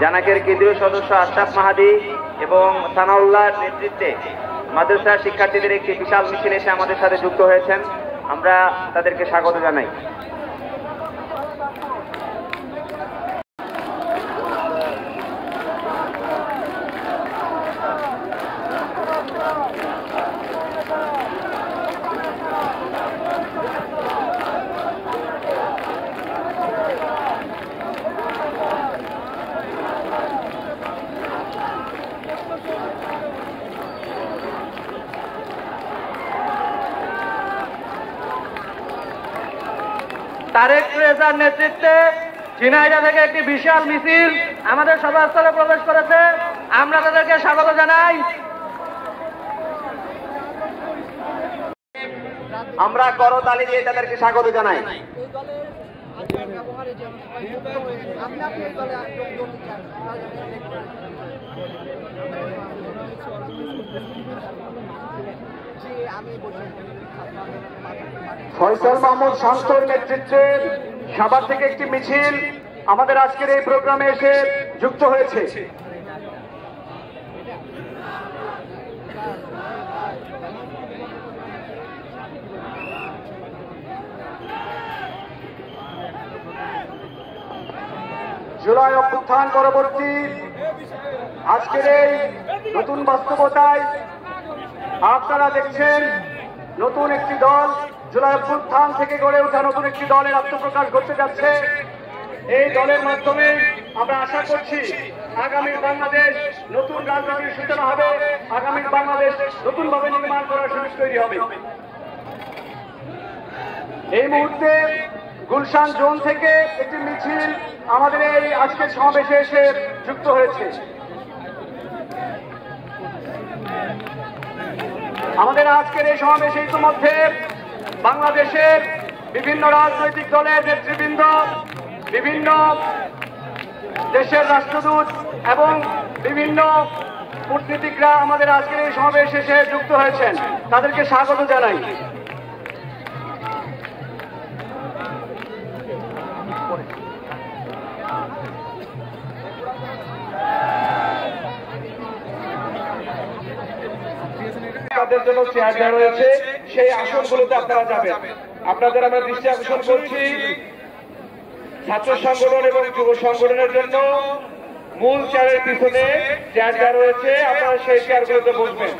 জানাকের কেন্দ্রীয় সদস্য আশরাফ মাহাদি এবং সানাউল্লাহর নেতৃত্বে মাদ্রাসা শিক্ষার্থীদের একটি বিশাল মিছিল এসে আমাদের সাথে যুক্ত হয়েছেন। আমরা তাদেরকে স্বাগত জানাই। তারেক রেজার নেতৃত্বে ঝিনাইদহ থেকে একটি বিশাল মিছিল আমাদের সভাস্থলে প্রবেশ করেছে। আমরা তাদেরকে স্বাগত জানাই। আমরা করতালি দিয়ে তাদেরকে স্বাগত জানাই। ফয়সাল মাহমুদ শান্তর নেতৃত্বে সাভার থেকে একটি মিছিল আমাদের আজকের এই প্রোগ্রামে এসে যুক্ত হয়েছে। জুলাই অভ্যুত্থান পরবর্তী আজকের এই নতুন বাস্তবতায় আপনারা দেখছেন নতুন একটি দল, জুলাই অভ্যুত্থান থেকে গড়ে ওঠা নতুন একটি দলের আত্মপ্রকাশ ঘটতে যাচ্ছে। এই দলের মাধ্যমে আমরা আশা করছি আগামীর বাংলাদেশ নতুন রাজনীতির সূচনা হবে, আগামীর বাংলাদেশ নতুনভাবে নির্মাণ করার সুযোগ তৈরি হবে। এই মুহূর্তে গুলশান জোন থেকে একটি মিছিল আমাদের এই আজকের সমাবেশে এসে যুক্ত হয়েছে। আমাদের আজকের এই সমাবেশে ইতিমধ্যে বাংলাদেশের বিভিন্ন রাজনৈতিক দলের নেতৃবৃন্দ, বিভিন্ন দেশের রাষ্ট্রদূত এবং বিভিন্ন কূটনীতিকরা আমাদের আজকের এই সমাবেশে এসে যুক্ত হয়েছেন। তাদেরকে স্বাগত জানাই। তাদের জন্য চেয়ার দেওয়া রয়েছে, সেই আসনগুলোতে আপনারা যাবেন। আপনাদের আমরা দৃষ্টি আকর্ষণ করছি ছাত্র সংগঠন এবং যুব সংগঠনের জন্য মূল চেয়ারের পিছনে চেয়ার দেওয়া রয়েছে, আপনারা সেই চেয়ারগুলোতে বসবেন।